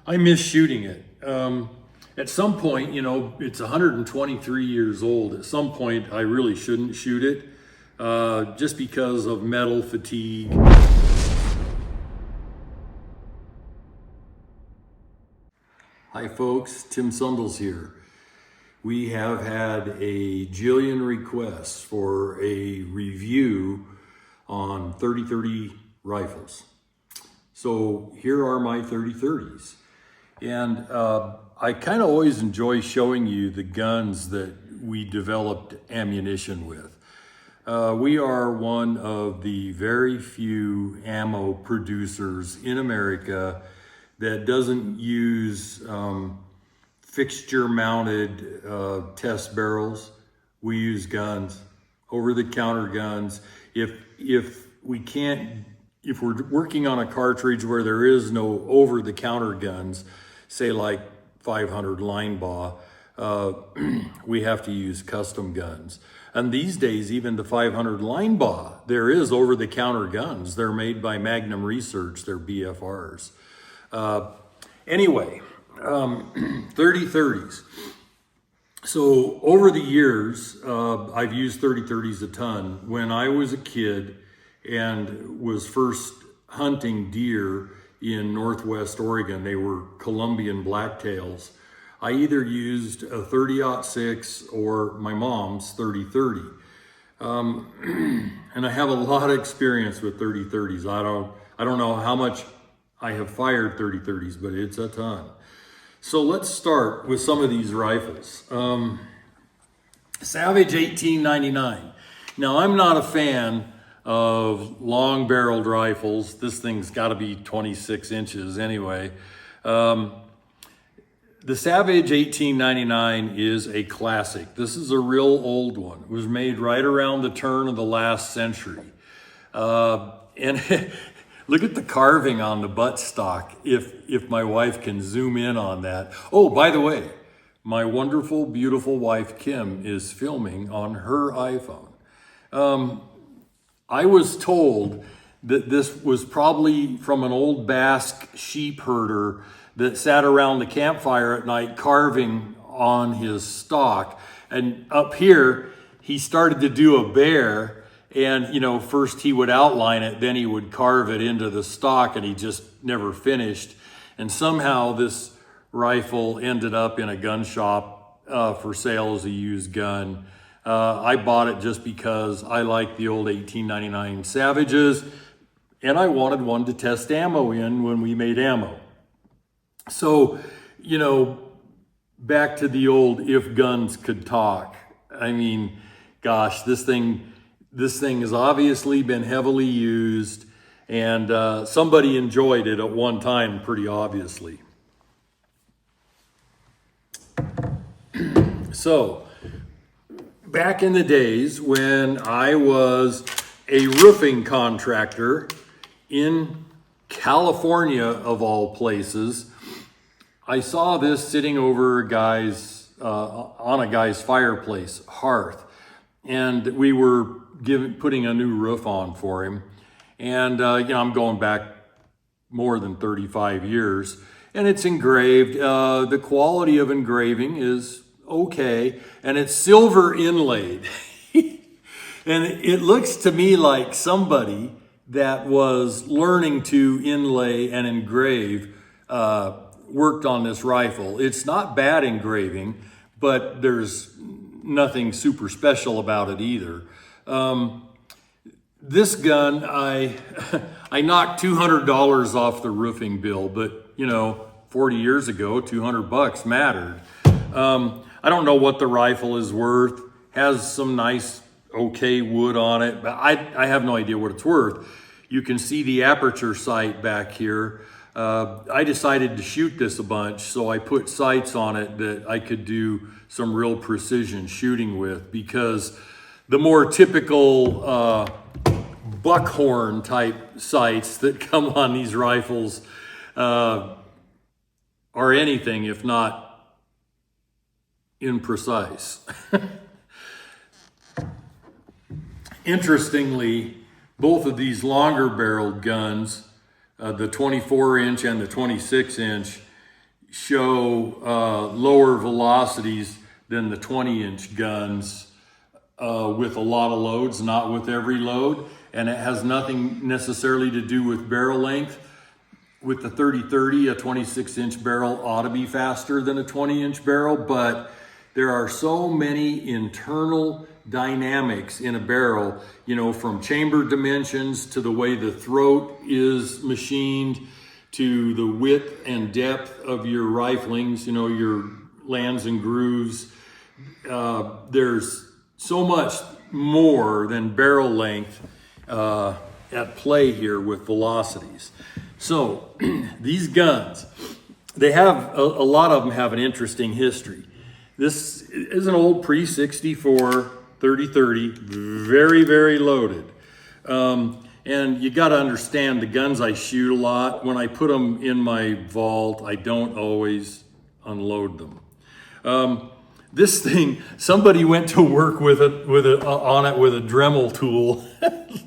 I miss shooting it. At some point, you know, it's 123 years old. At some point, I really shouldn't shoot it just because of metal fatigue. Hi folks, Tim Sundles here. We have had a jillion requests for a review on 30-30 rifles. So here are my 30-30s. And I kind of always enjoy showing you the guns that we developed ammunition with. We are one of the very few ammo producers in America that doesn't use fixture mounted test barrels. We use guns, over-the-counter guns. If we're working on a cartridge where there is no over-the-counter guns, say like 500 line bar, we have to use custom guns. And these days, even the 500 line bar, there is over-the-counter guns. They're made by Magnum Research, they're BFRs. Anyway, 30-30s. So over the years, I've used 30-30s a ton. When I was a kid and was first hunting deer in Northwest Oregon, they were Columbian blacktails. I either used a 30-06 or my mom's 30-30. And I have a lot of experience with 30-30s. I don't know how much I have fired 30-30s, but it's a ton. So let's start with some of these rifles. Savage 1899. Now I'm not a fan of long barreled rifles. This thing's got to be 26 inches anyway. The Savage 1899 is a classic. This is a real old one. It was made right around the turn of the last century. And look at the carving on the buttstock, if my wife can zoom in on that. Oh, by the way, my wonderful, beautiful wife, Kim, is filming on her iPhone. I was told that this was probably from an old Basque sheep herder that sat around the campfire at night carving on his stock. And up here, he started to do a bear. And, you know, first he would outline it, then he would carve it into the stock, and he just never finished. And somehow this rifle ended up in a gun shop for sale as a used gun. I bought it just because I like the old 1899 Savages, and I wanted one to test ammo in when we made ammo. So, you know, back to the old if guns could talk. I mean, gosh, this thing has obviously been heavily used, and somebody enjoyed it at one time, pretty obviously. So, back in the days when I was a roofing contractor in California, of all places, I saw this sitting over on a guy's fireplace hearth, and we were putting a new roof on for him. And you know, I'm going back more than 35 years, and it's engraved. The quality of engraving is okay, and it's silver inlaid. And it looks to me like somebody that was learning to inlay and engrave worked on this rifle. It's not bad engraving, but there's nothing super special about it either. This gun, I knocked $200 off the roofing bill, but you know, 40 years ago, $200 mattered. I don't know what the rifle is worth. Has some nice, okay wood on it, but I have no idea what it's worth. You can see the aperture sight back here. I decided to shoot this a bunch, so I put sights on it that I could do some real precision shooting with, because the more typical buckhorn type sights that come on these rifles are anything if not imprecise. Interestingly, both of these longer barreled guns, the 24 inch and the 26 inch, show lower velocities than the 20-inch guns with a lot of loads, not with every load. And it has nothing necessarily to do with barrel length. With the 30-30, a 26-inch barrel ought to be faster than a 20-inch barrel, but there are so many internal dynamics in a barrel, you know, from chamber dimensions to the way the throat is machined, to the width and depth of your riflings, you know, your lands and grooves. There's so much more than barrel length at play here with velocities. So these guns, they have, a lot of them have an interesting history. This is an old pre-64 30-30, very, very loaded. And you got to understand, the guns I shoot a lot, when I put them in my vault, I don't always unload them. This thing, somebody went to work with it on it with a Dremel tool.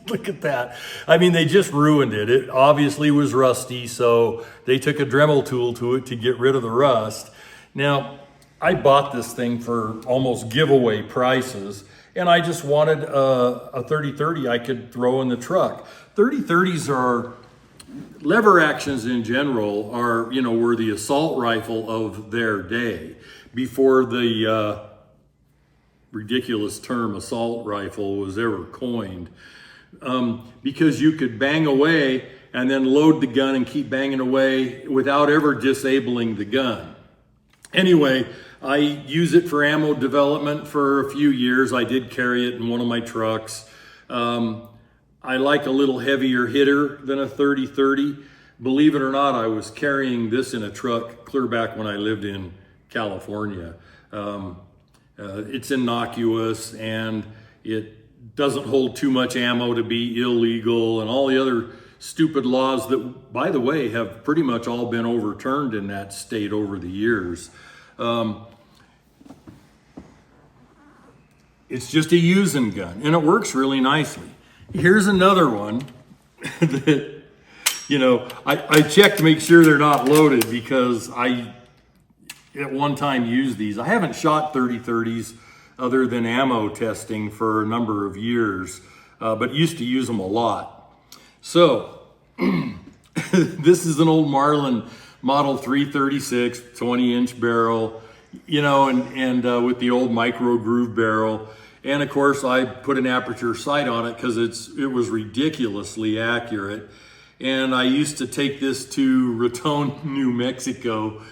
Look at that. I mean, they just ruined it. It obviously was rusty, so they took a Dremel tool to it to get rid of the rust. Now, I bought this thing for almost giveaway prices, and I just wanted a 30-30 I could throw in the truck. 30-30s are, lever actions in general are, you know, were the assault rifle of their day. Before the ridiculous term assault rifle was ever coined, because you could bang away and then load the gun and keep banging away without ever disabling the gun. Anyway, I use it for ammo development for a few years. I did carry it in one of my trucks. I like a little heavier hitter than a 30-30. Believe it or not, I was carrying this in a truck clear back when I lived in California. It's innocuous and it doesn't hold too much ammo to be illegal, and all the other stupid laws that, by the way, have pretty much all been overturned in that state over the years. It's just a using gun and it works really nicely. Here's another one that, you know, I check to make sure they're not loaded because I at one time used these. I haven't shot 30-30s other than ammo testing for a number of years, but used to use them a lot. So this is an old Marlin Model 336, 20-inch barrel, you know, and with the old micro groove barrel. And of course I put an aperture sight on it because it was ridiculously accurate. And I used to take this to Raton, New Mexico,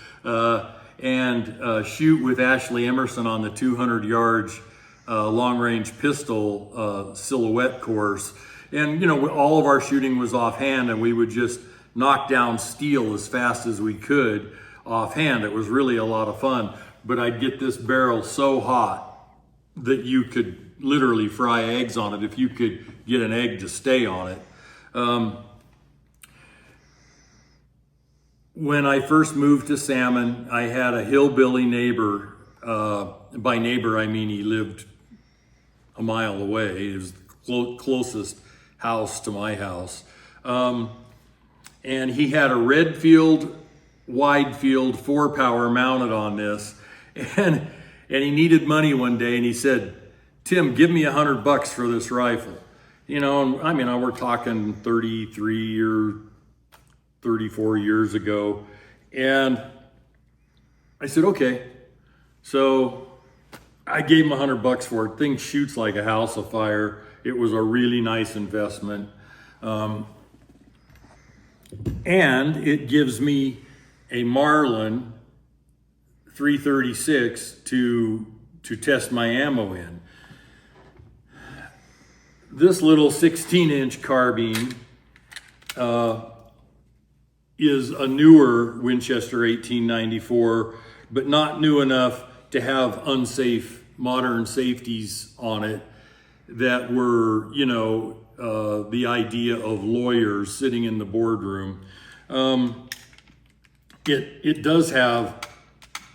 and shoot with Ashley Emerson on the 200-yard long-range pistol silhouette course. And, you know, all of our shooting was offhand, and we would just knock down steel as fast as we could offhand. It was really a lot of fun. But I'd get this barrel so hot that you could literally fry eggs on it if you could get an egg to stay on it. When I first moved to Salmon, I had a hillbilly neighbor. By neighbor, I mean he lived a mile away. It was the closest house to my house. And he had a Redfield wide field 4-power mounted on this. And he needed money one day and he said, "Tim, give me $100 for this rifle." You know, and I mean, we're talking 33 or 34 years ago. And I said, okay. So I gave him $100 for it. Thing shoots like a house afire. It was a really nice investment. And it gives me a Marlin 336 to test my ammo in. This little 16-inch carbine is a newer Winchester 1894, but not new enough to have unsafe modern safeties on it that were, you know, the idea of lawyers sitting in the boardroom. It does have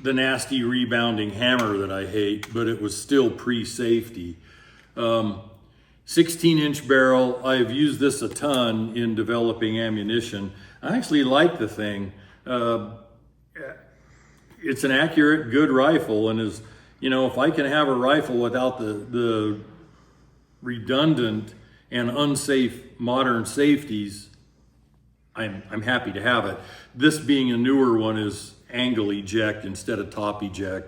the nasty rebounding hammer that I hate, but it was still pre-safety. 16-inch barrel. I've used this a ton in developing ammunition. I actually like the thing. it's an accurate, good rifle, and is, you know, if I can have a rifle without the redundant and unsafe modern safeties, I'm happy to have it. This being a newer one is angle eject instead of top eject.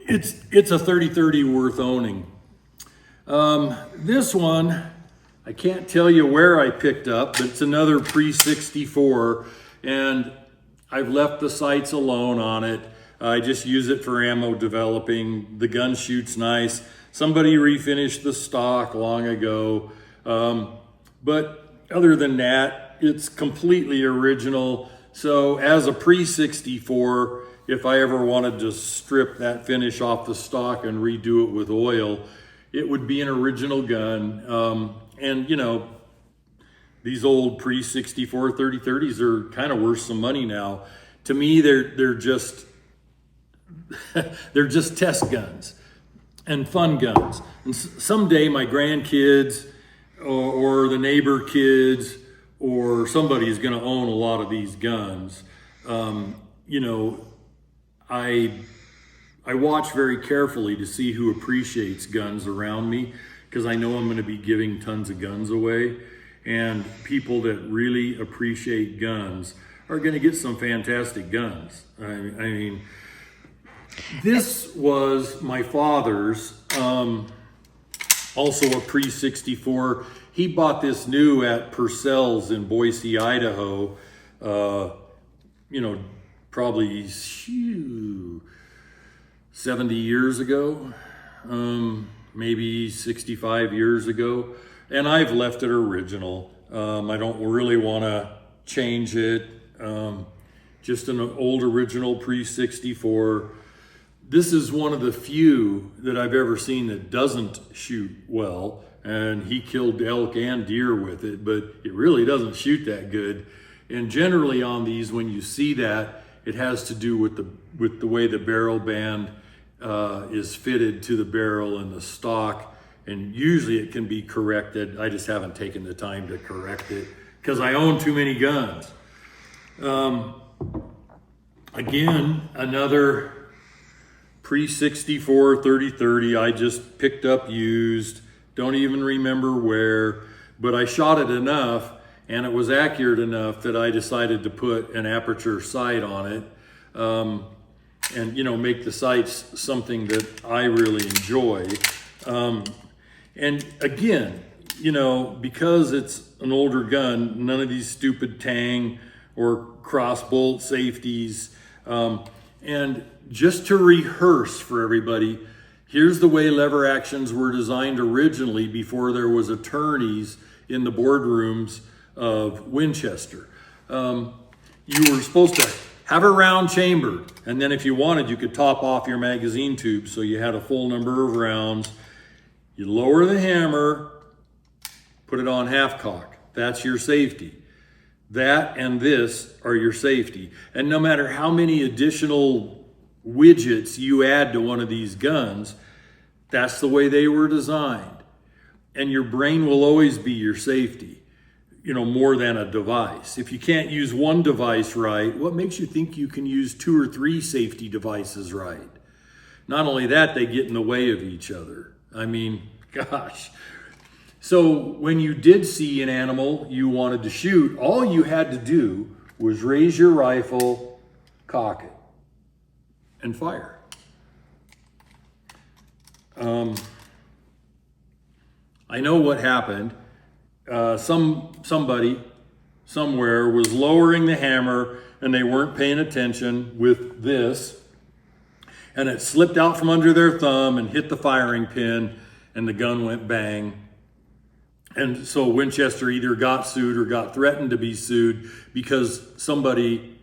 It's a 30-30 worth owning. This one, I can't tell you where I picked up, but it's another pre-64, and I've left the sights alone on it. I just use it for ammo developing. The gun shoots nice. Somebody refinished the stock long ago. But other than that, it's completely original. So as a pre-64, if I ever wanted to strip that finish off the stock and redo it with oil, it would be an original gun. And you know, these old pre-64 30-30s are kind of worth some money now. To me, they're just they're just test guns and fun guns. And someday my grandkids or the neighbor kids or somebody is going to own a lot of these guns. You know, I watch very carefully to see who appreciates guns around me, because I know I'm going to be giving tons of guns away, and people that really appreciate guns are going to get some fantastic guns. I mean, this was my father's, also a pre-64. He bought this new at Purcell's in Boise, Idaho, you know, probably 70 years ago, maybe 65 years ago. And I've left it original. I don't really want to change it. Just an old original pre-64. This is one of the few that I've ever seen that doesn't shoot well, and he killed elk and deer with it, but it really doesn't shoot that good. And generally on these, when you see that, it has to do with the way the barrel band is fitted to the barrel and the stock, and usually it can be corrected. I just haven't taken the time to correct it because I own too many guns. Again, another pre-64 30-30 I just picked up used, don't even remember where, but I shot it enough and it was accurate enough that I decided to put an aperture sight on it, and you know, make the sights something that I really enjoy. And again, you know, because it's an older gun, none of these stupid tang or cross bolt safeties, and just to rehearse for everybody, here's the way lever actions were designed originally before there was attorneys in the boardrooms of Winchester. You were supposed to have a round chamber, and then if you wanted, you could top off your magazine tube so you had a full number of rounds. You lower the hammer, put it on half cock. That's your safety. That and this are your safety. And no matter how many additional widgets you add to one of these guns, that's the way they were designed. And your brain will always be your safety, you know, more than a device. If you can't use one device right, what makes you think you can use 2 or 3 safety devices right? Not only that, they get in the way of each other. I mean, gosh. So when you did see an animal you wanted to shoot, all you had to do was raise your rifle, cock it, and fire. I know what happened. Somebody somewhere was lowering the hammer and they weren't paying attention with this, and it slipped out from under their thumb and hit the firing pin, and the gun went bang. And so Winchester either got sued or got threatened to be sued because somebody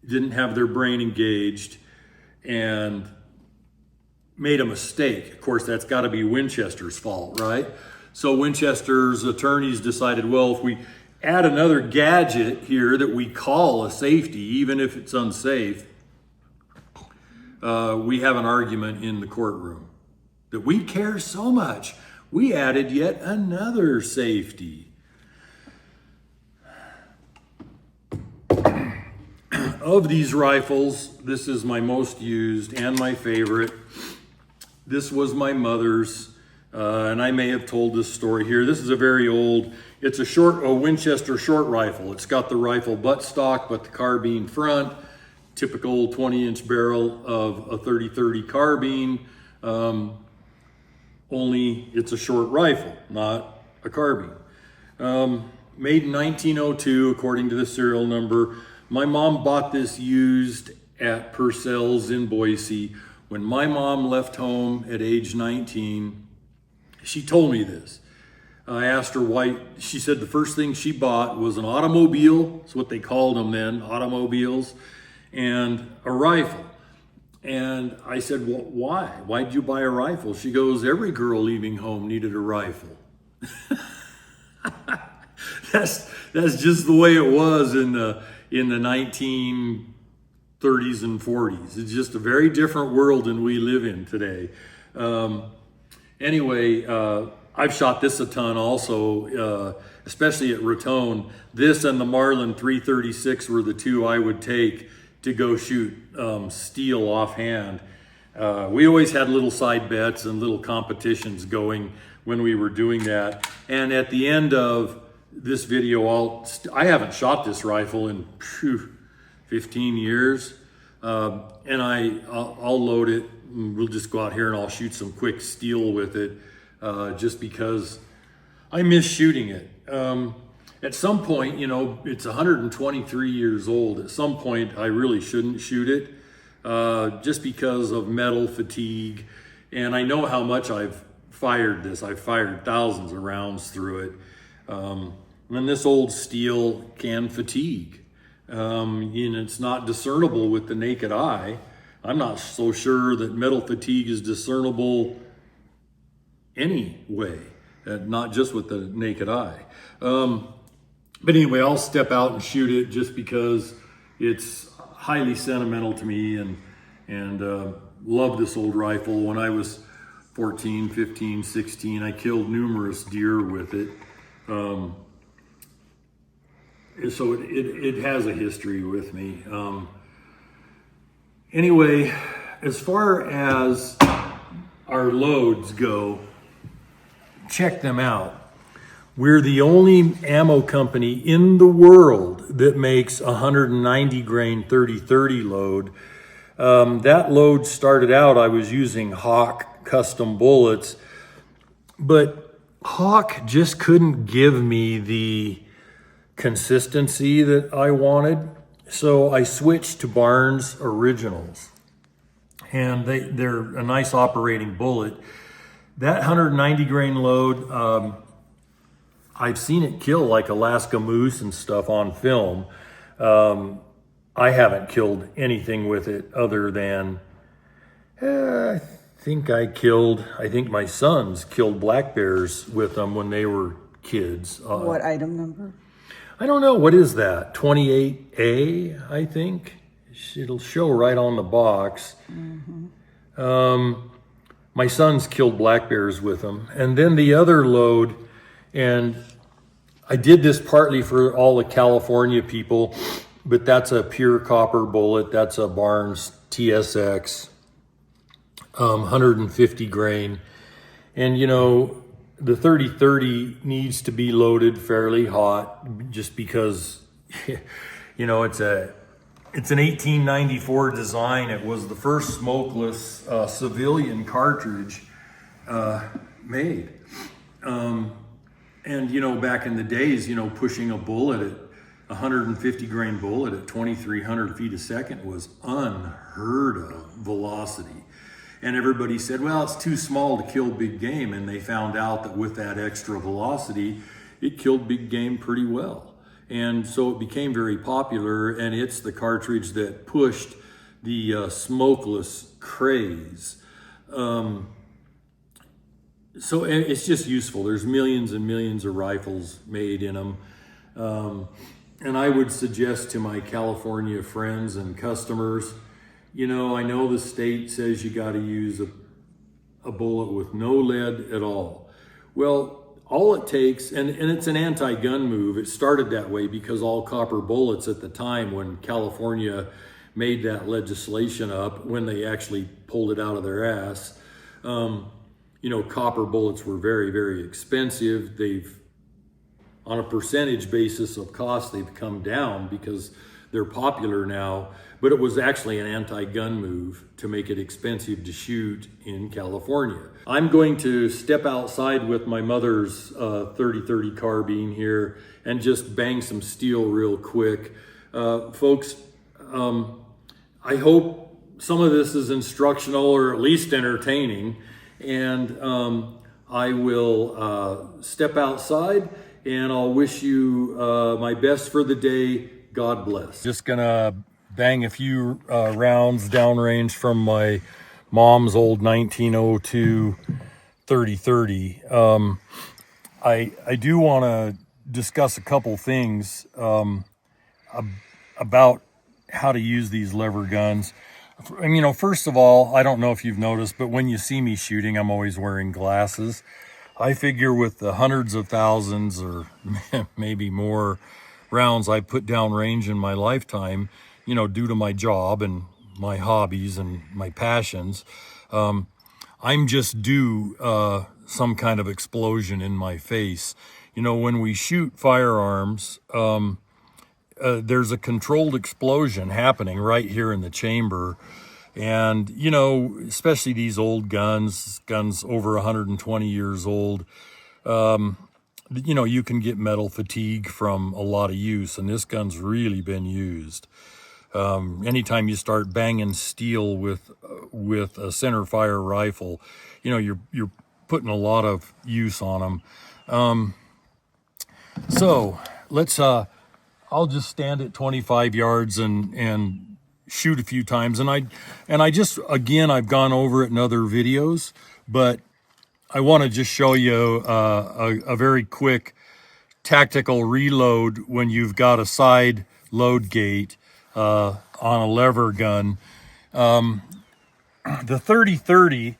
didn't have their brain engaged and made a mistake. Of course, that's got to be Winchester's fault, right? So Winchester's attorneys decided, well, if we add another gadget here that we call a safety, even if it's unsafe, we have an argument in the courtroom that we care so much, we added yet another safety. Of these rifles, this is my most used and my favorite. This was my mother's, and I may have told this story here. This is a very old, it's a Winchester short rifle. It's got the rifle buttstock, but the carbine front, typical 20-inch barrel of a 30-30 carbine, only it's a short rifle, not a carbine. Made in 1902, according to the serial number. My mom bought this used at Purcell's in Boise. When my mom left home at age 19, she told me this. I asked her why. She said the first thing she bought was an automobile. That's what they called them then, automobiles, and a rifle. And I said, well, why? Why'd you buy a rifle? She goes, every girl leaving home needed a rifle. That's just the way it was in the 1930s and 40s. It's just a very different world than we live in today. Anyway, I've shot this a ton also, especially at Raton. This and the Marlin 336 were the two I would take to go shoot steel offhand. We always had little side bets and little competitions going when we were doing that. And at the end of this video, I haven't shot this rifle in 15 years. And I'll load it, and we'll just go out here and I'll shoot some quick steel with it, just because I miss shooting it. At some point, you know, it's 123 years old. At some point, I really shouldn't shoot it, just because of metal fatigue. And I know how much I've fired this. I've fired thousands of rounds through it. And this old steel can fatigue. And it's not discernible with the naked eye. I'm not so sure that metal fatigue is discernible anyway, not just with the naked eye. But anyway, I'll step out and shoot it just because it's highly sentimental to me, and love this old rifle. When I was 14, 15, 16, I killed numerous deer with it. So it has a history with me. Anyway, as far as our loads go, check them out. We're the only ammo company in the world that makes 190 grain 30-30 load. That load started out, I was using Hawk custom bullets, but Hawk just couldn't give me the consistency that I wanted. So I switched to Barnes Originals, and they're a nice operating bullet. That 190 grain load, I've seen it kill like Alaska moose and stuff on film. I haven't killed anything with it other than, I think my sons killed black bears with them when they were kids. What item number? I don't know, what is that? 28A, I think. It'll show right on the box. Mm-hmm. My sons killed black bears with them. And then the other load, and I did this partly for all the California people, but that's a pure copper bullet. That's a Barnes TSX, 150 grain. And you know, the 30-30 needs to be loaded fairly hot just because, you know, it's an 1894 design. It was the first smokeless civilian cartridge made. And, you know, back in the days, you know, pushing a bullet at 150 grain bullet at 2,300 feet a second was unheard of velocity. And everybody said, well, it's too small to kill big game. And they found out that with that extra velocity, it killed big game pretty well. And so it became very popular, and it's the cartridge that pushed the smokeless craze. So it's just useful. There's millions and millions of rifles made in them. And I would suggest to my California friends and customers, you know, I know the state says you got to use a bullet with no lead at all. Well, all it takes, and it's an anti-gun move. It started that way because all copper bullets at the time when California made that legislation up, when they actually pulled it out of their ass, you know, copper bullets were very, very expensive. They've, on a percentage basis of cost, they've come down because they're popular now, but it was actually an anti-gun move to make it expensive to shoot in California. I'm going to step outside with my mother's 30-30 carbine here and just bang some steel real quick. Folks, I hope some of this is instructional or at least entertaining, and I will step outside and I'll wish you my best for the day. God bless. Just gonna bang a few rounds downrange from my mom's old 1902 30-30. I do want to discuss a couple things about how to use these lever guns. And, you know, first of all, I don't know if you've noticed, but when you see me shooting, I'm always wearing glasses. I figure with the hundreds of thousands or maybe more rounds I put down range in my lifetime, you know, due to my job and my hobbies and my passions, I'm just due some kind of explosion in my face. You know, when we shoot firearms, there's a controlled explosion happening right here in the chamber. And, you know, especially these old guns over 120 years old, you know, you can get metal fatigue from a lot of use, and this gun's really been used. Anytime you start banging steel with a center fire rifle, you know, you're putting a lot of use on them. So let's, I'll just stand at 25 yards and shoot a few times. And I just, again, I've gone over it in other videos, but I want to just show you a very quick tactical reload when you've got a side load gate on a lever gun. The 30-30,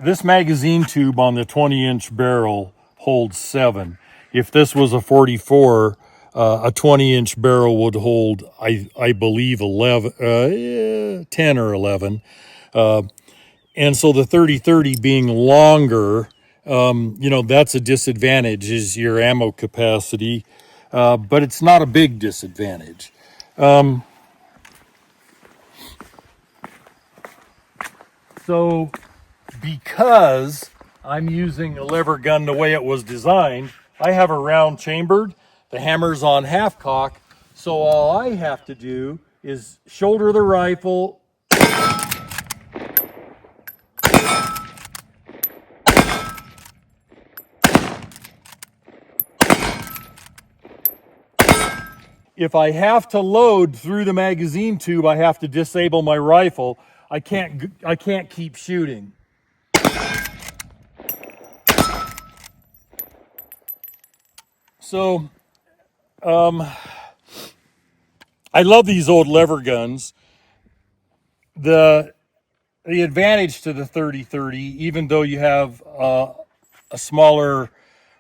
this magazine tube on the 20-inch barrel holds 7. If this was a 44, a 20-inch barrel would hold, I believe, 10 or 11. And so the 30-30 being longer, you know, that's a disadvantage, is your ammo capacity, but it's not a big disadvantage. So because I'm using a lever gun the way it was designed, I have a round chambered, the hammer's on half cock, so all I have to do is shoulder the rifle, if I have to load through the magazine tube, I have to disable my rifle. I can't keep shooting. So, I love these old lever guns. The advantage to the 30-30, even though you have a smaller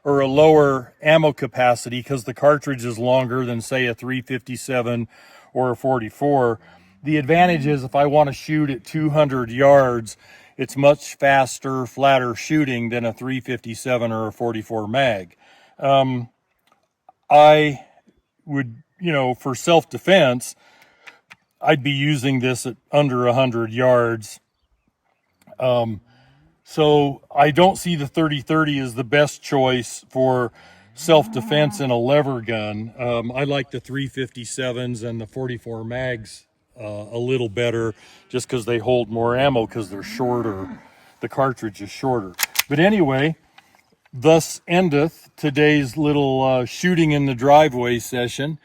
or a lower ammo capacity because the cartridge is longer than, say, a 357 or a 44, the advantage is if I want to shoot at 200 yards, it's much faster, flatter shooting than a 357 or a 44 mag. I would, you know, for self-defense, I'd be using this at under 100 yards. So I don't see the 30-30 as the best choice for self-defense in a lever gun. I like the 357s and the 44 mags a little better just because they hold more ammo because they're shorter. The cartridge is shorter. But anyway, thus endeth today's little shooting in the driveway session.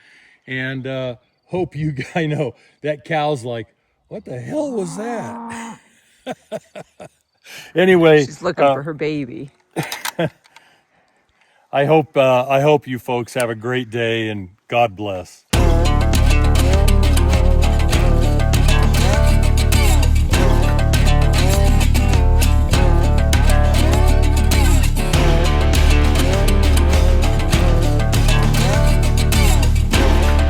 And hope you guys know that cow's like, what the hell was that? Anyway, she's looking for her baby. I hope you folks have a great day and God bless.